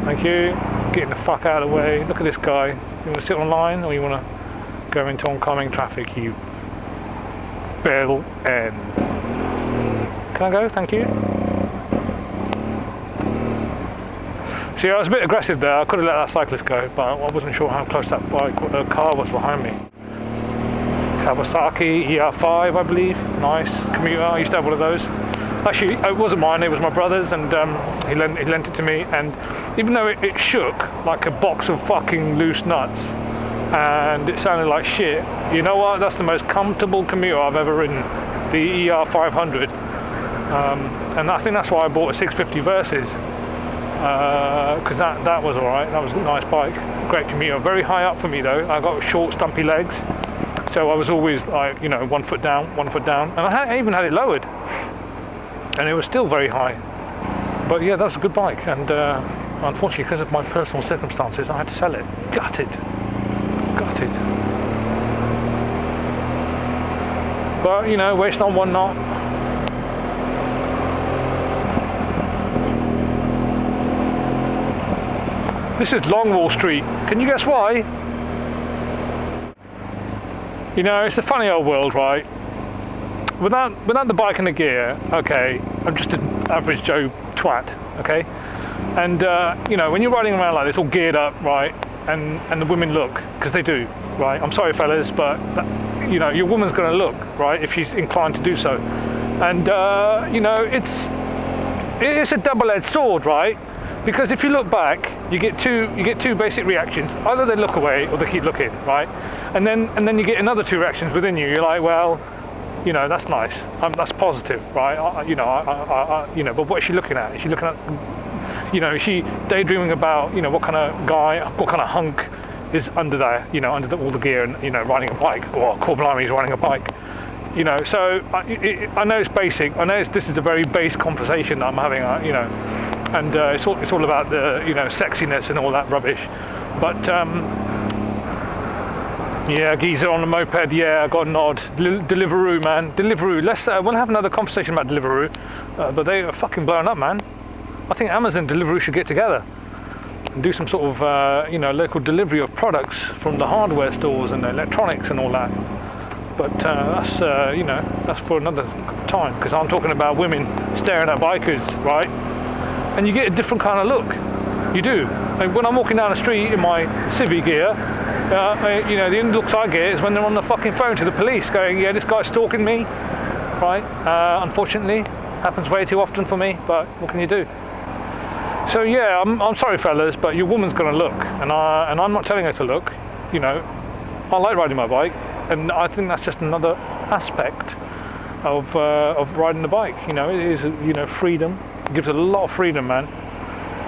Thank you. Getting the fuck out of the way. Look at this guy. You want to sit on line or you want to go into oncoming traffic, you bell end? Can I go? Thank you. See, I was a bit aggressive there. I could have let that cyclist go, but I wasn't sure how close that car was behind me. Kawasaki ER5, I believe. Nice commuter. I used to have one of those. Actually, it wasn't mine. It was my brother's, and he lent it to me. And even though it shook like a box of fucking loose nuts, and it sounded like shit, you know what? That's the most comfortable commuter I've ever ridden. The ER500, and I think that's why I bought a 650 Versus. Because that was alright. That was a nice bike, great commuter. Very high up for me though. I got short, stumpy legs, so I was always like, you know, 1 foot down, and I even had it lowered, and it was still very high. But yeah, that was a good bike, and unfortunately, because of my personal circumstances, I had to sell it. Gutted. But you know, waste on one knot. This is Longwall Street. Can you guess why? You know, it's a funny old world, right? Without the bike and the gear, okay, I'm just an average Joe twat, okay? And you know, when you're riding around like this, all geared up, right? And the women look, because they do, right? I'm sorry, fellas, but you know, your woman's going to look, right, if she's inclined to do so. And you know, it's a double-edged sword, right? Because if you look back, you get two basic reactions. Either they look away or they keep looking, right? And then you get another two reactions within you. You're like, well, you know, that's nice. That's positive, right? You know, but what is she looking at? Is she looking at, you know, is she daydreaming about, you know, what kind of guy, what kind of hunk is under there, you know, under all the gear, and you know, riding a bike, or core blimey, he's riding a bike. You know, so I know it's basic. I know this is a very base conversation that I'm having, you know. And it's all about the, you know, sexiness and all that rubbish. But yeah, geezer on the moped. Yeah, I got a nod. Deliveroo, man. Deliveroo. We'll have another conversation about Deliveroo. But they are fucking blowing up, man. I think Amazon Deliveroo should get together and do some sort of you know, local delivery of products from the hardware stores and the electronics and all that. But that's you know, that's for another time, because I'm talking about women staring at bikers, right? And you get a different kind of look. You do. Like when I'm walking down the street in my Civi gear, you know, the only looks I get is when they're on the fucking phone to the police going, yeah, this guy's stalking me, right? Unfortunately, happens way too often for me, but what can you do? So yeah, I'm sorry fellas, but your woman's gonna look, and I'm not telling her to look. You know, I like riding my bike, and I think that's just another aspect of riding the bike. You know, it is, you know, freedom. It gives a lot of freedom, man,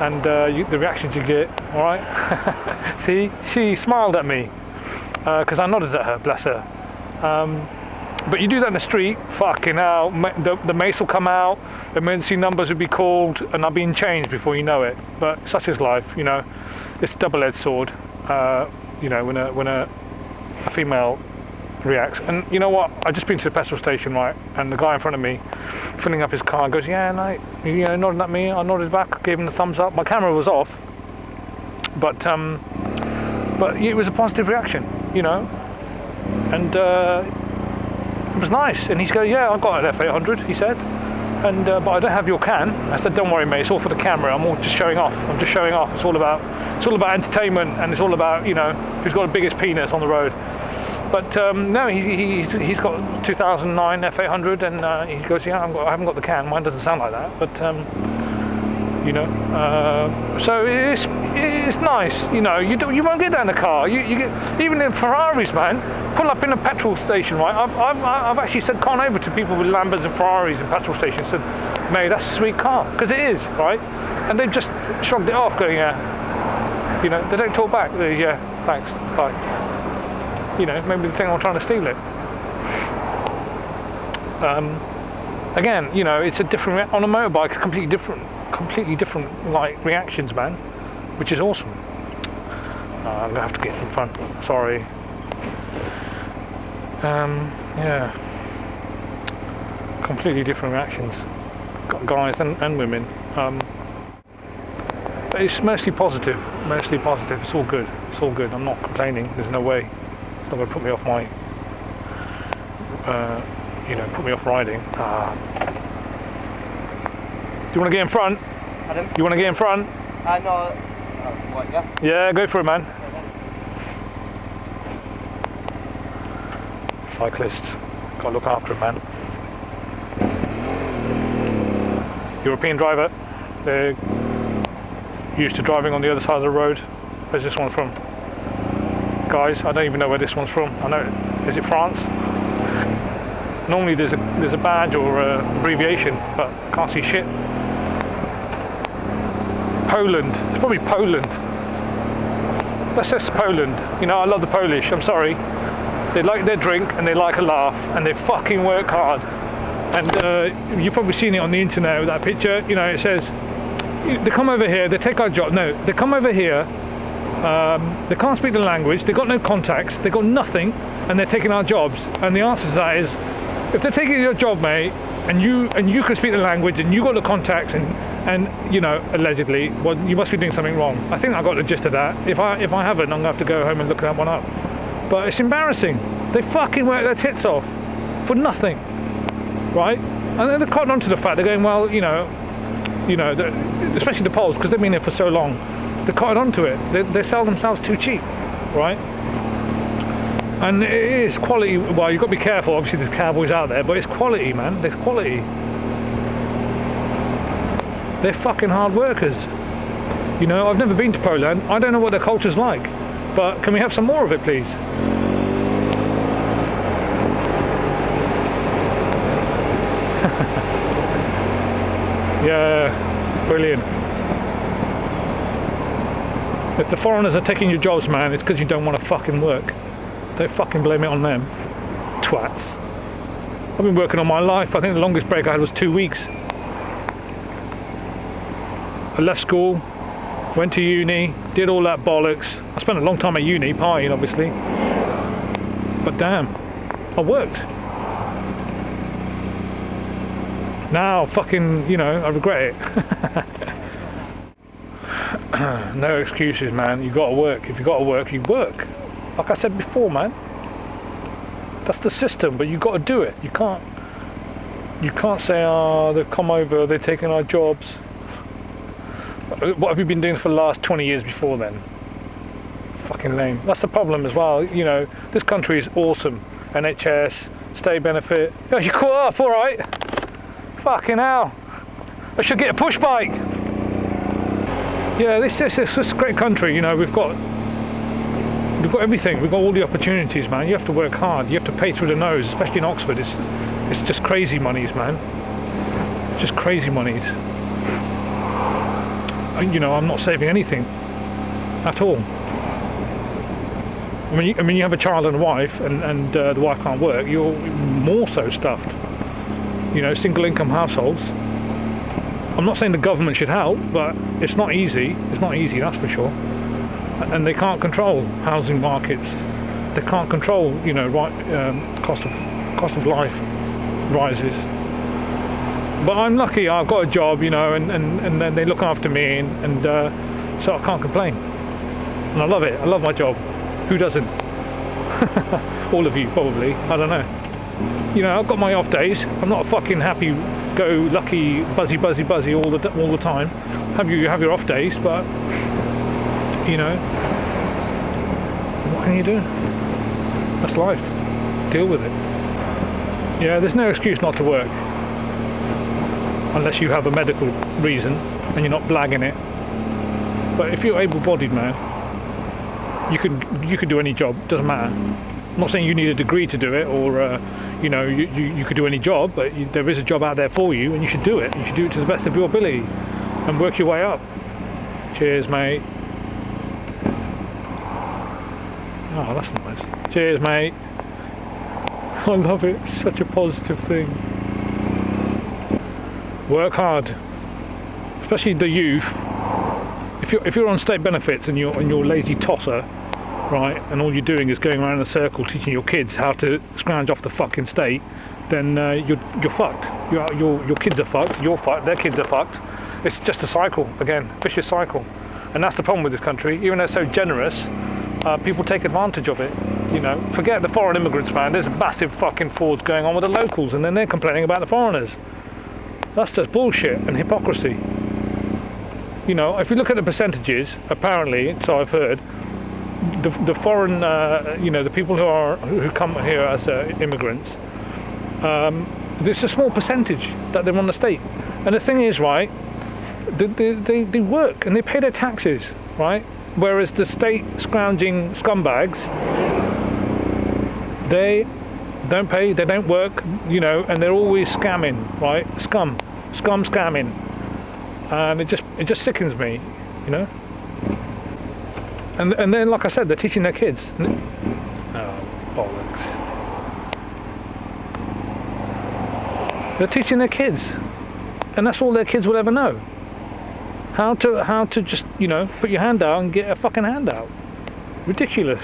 and the reactions you get. All right. See, she smiled at me because I nodded at her, bless her. But you do that in the street, fucking hell, the mace will come out, emergency numbers will be called, and I'll be in chains before you know it. But such is life, you know. It's a double-edged sword. You know, when a female reacts. And you know what, I just been to the petrol station, right, and the guy in front of me filling up his car goes, yeah, mate, you know, nodding at me. I nodded back, gave him the thumbs up. My camera was off, but it was a positive reaction, you know, and it was nice. And he's going, yeah, I've got an F800, he said, and but I don't have your can. I said, don't worry, mate, it's all for the camera. I'm all just showing off. I'm just showing off. It's all about entertainment, and it's all about, you know, who's got the biggest penis on the road. But no, he's got 2009 F800, and he goes, yeah, I haven't got the can. Mine doesn't sound like that, but you know, so it's nice. You know, you won't get that in the car. You get, even in Ferraris, man. Pull up in a petrol station, right? I've actually said con over to people with Lambos and Ferraris in petrol stations. Said, mate, that's a sweet car, because it is, right? And they've just shrugged it off, going, yeah. You know, they don't talk back. They, yeah, thanks, bye. You know, maybe they think I'm trying to steal it. Again, you know, it's a different, on a motorbike, completely different like reactions, man, which is awesome. I'm gonna have to get in front. Sorry. Yeah, completely different reactions, guys and women. But it's mostly positive, mostly positive. It's all good, it's all good. I'm not complaining, there's no way. It's not going to put me off my, you know, put me off riding. Do you want to get in front? Pardon? You want to get in front? No. What, yeah? Yeah, go for it, man. Cyclist, gotta look after him, man. European driver, they're used to driving on the other side of the road. Where's this one from? Guys, I don't even know where this one's from. I know, is it France? Normally there's a badge or abbreviation, but I can't see shit. Poland, it's probably Poland. Let's say Poland. You know, I love the Polish, I'm sorry. They like their drink and they like a laugh and they fucking work hard. And you've probably seen it on the internet with that picture. You know, it says, they come over here, they take our job. No, they come over here, they can't speak the language, they've got no contacts, they've got nothing, and they're taking our jobs. And the answer to that is, if they're taking your job, mate, and you can speak the language and you got the contacts and you know, allegedly, well, you must be doing something wrong. I think I got the gist of that. If I haven't, I'm gonna have to go home and look that one up. But it's embarrassing. They fucking work their tits off for nothing, right? And then they're cotton onto the fact, they're going, well, you know, especially the Poles, because they've been here for so long, they're cotton onto it. They sell themselves too cheap, right? And it is quality. Well, you've got to be careful. Obviously, there's cowboys out there, but it's quality, man. There's quality. They're fucking hard workers. You know, I've never been to Poland. I don't know what their culture's like. But can we have some more of it, please? Yeah, brilliant. If the foreigners are taking your jobs, man, it's because you don't want to fucking work. Don't fucking blame it on them. Twats. I've been working all my life. I think the longest break I had was 2 weeks. I left school, went to uni, did all that bollocks. I spent a long time at uni, partying obviously. But damn, I worked. Now fucking, you know, I regret it. No excuses, man. You gotta work. If you gotta work, you work. Like I said before, man. That's the system, but you gotta do it. You can't say, oh, they've come over, they're taking our jobs. What have you been doing for the last 20 years before then? Fucking lame. That's the problem as well. You know, this country is awesome. NHS, state benefit. Oh, you caught up, alright. Fucking hell. I should get a push bike. Yeah, this is a great country, you know, we've got everything, we've got all the opportunities, man. You have to work hard, you have to pay through the nose, especially in Oxford. It's just crazy monies, man. Just crazy monies. You know, I'm not saving anything at all. I mean, you have a child and a wife, and the wife can't work, you're more so stuffed. You know, single income households. I'm not saying the government should help, but it's not easy. It's not easy, that's for sure. And they can't control housing markets. They can't control, you know, cost of life rises. But I'm lucky. I've got a job, you know, and then they look after me, and so I can't complain. And I love it. I love my job. Who doesn't? All of you probably. I don't know. You know, I've got my off days. I'm not a fucking happy-go-lucky, buzzy all the time. You have your off days, but you know, what can you do? That's life. Deal with it. Yeah, there's no excuse not to work, unless you have a medical reason and you're not blagging it. But if you're able-bodied, man, you could do any job. Doesn't matter. I'm not saying you need a degree to do it, or you know, you could do any job, but there is a job out there for you, and you should do it. You should do it to the best of your ability, and work your way up. Cheers, mate. Oh, that's nice. Cheers, mate. I love it. It's such a positive thing. Work hard, especially the youth. If you're on state benefits and you're lazy tosser, right, and all you're doing is going around in a circle teaching your kids how to scrounge off the fucking state, then you're fucked. Your kids are fucked. You're fucked. Their kids are fucked, it's just a cycle again, vicious cycle. And that's the problem with this country. Even though it's so generous, people take advantage of it. You know, forget the foreign immigrants, man. There's massive fucking frauds going on with the locals, and then they're complaining about the foreigners. That's just bullshit and hypocrisy. You know, if you look at the percentages, apparently, so I've heard, the foreign, you know, the people who come here as immigrants, there's a small percentage that they're on the state. And the thing is, right, they work and they pay their taxes, right? Whereas the state scrounging scumbags, they don't pay, they don't work, you know, and they're always scamming, right? Scamming. And it just sickens me, you know. And then, like I said, they're teaching their kids. Oh, bollocks. They're teaching their kids, and that's all their kids will ever know. How to just, you know, put your hand out and get a fucking handout. Ridiculous.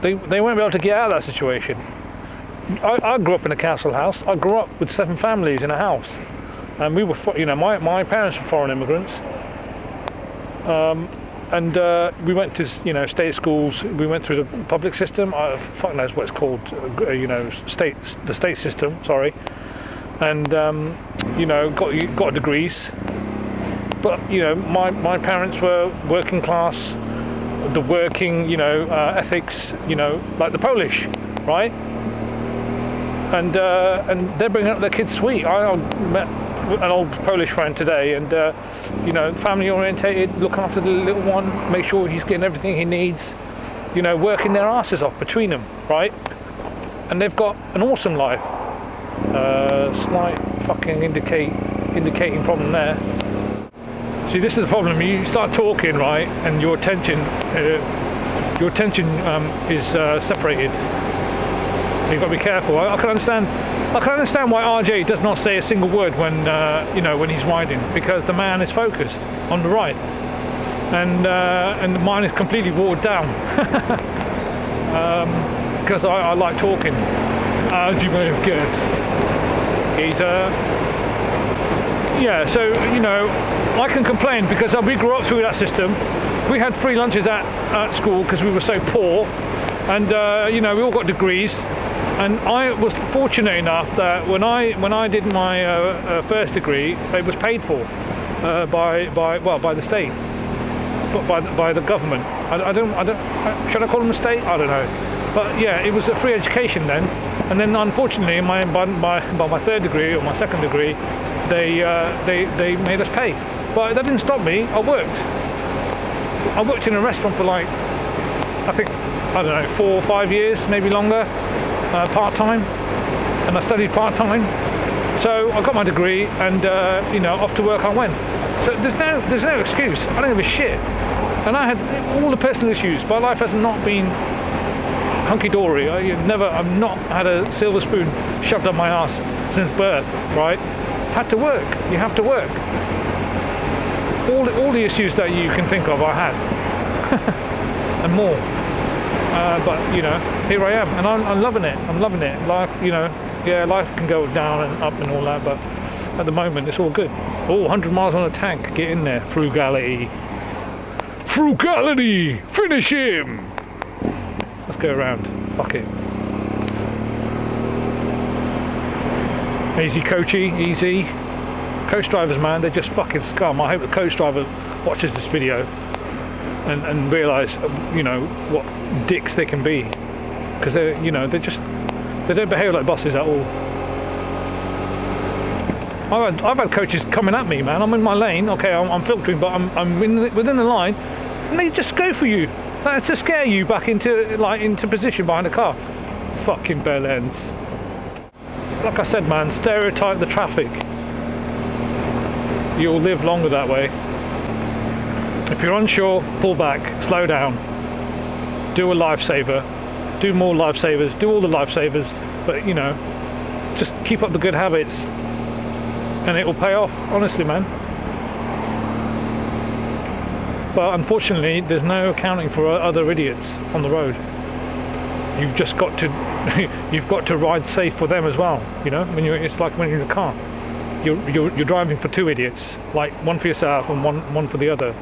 They won't be able to get out of that situation. I grew up in a council house. I grew up with 7 families in a house, and we were, you know, my parents were foreign immigrants. And we went to, you know, state schools. We went through the public system. Fuck knows what it's called. You know, the state system. Sorry. And you know, got degrees. But you know, my parents were working class. The working, you know, ethics. You know, like the Polish, right? And they're bringing up their kids sweet. I met an old Polish friend today, and you know, family orientated, look after the little one, make sure he's getting everything he needs, you know, working their asses off between them, right? And they've got an awesome life. Slight fucking indicating problem there. See, this is the problem. You start talking, right, and your attention is separated. You've got to be careful. I can understand why RJ does not say a single word when you know, when he's riding, because the man is focused on the ride, and mine is completely watered down. Because I like talking, as you may have guessed. He's yeah. So you know, I can complain because we grew up through that system. We had free lunches at school because we were so poor, and you know, we all got degrees. And I was fortunate enough that when I did my first degree, it was paid for by the state, but by the government. I don't should I call them the state? I don't know. But yeah, it was a free education then. And then unfortunately, by my third degree or my second degree, they made us pay. But that didn't stop me. I worked in a restaurant for like, I think, I don't know, 4 or 5 years, maybe longer. Part-time, and I studied part-time, so I got my degree, and you know, off to work I went. So there's no excuse. I don't give a shit. And I had all the personal issues. My life has not been hunky-dory. I've not had a silver spoon shoved up my ass since birth, right? Had to work. You have to work. All the issues that you can think of I had, and more. But you know, here I am, and I'm loving it. I'm loving it. Life, you know, yeah, life can go down and up and all that, but at the moment it's all good. Oh, 100 miles on a tank. Get in there. Frugality. Finish him. Let's go around. Fuck it. Easy, coachy. Easy. Coach drivers, man, they're just fucking scum. I hope the coach driver watches this video and realise, you know, what dicks they can be, because they, you know, they don't behave like bosses at all. I've had coaches coming at me, man. I'm in my lane, okay, I'm filtering, but I'm within the line, and they just go for you, to scare you back into position behind the car. Fucking bell ends. Like I said, man, stereotype the traffic. You'll live longer that way. If you're unsure, pull back, slow down, do a lifesaver, do more lifesavers, do all the lifesavers, but you know, just keep up the good habits and it will pay off, honestly, man. But unfortunately, there's no accounting for other idiots on the road. You've just got to, you've got to ride safe for them as well, you know, it's like when you're in the car. you're driving for two idiots, like one for yourself and one for the other.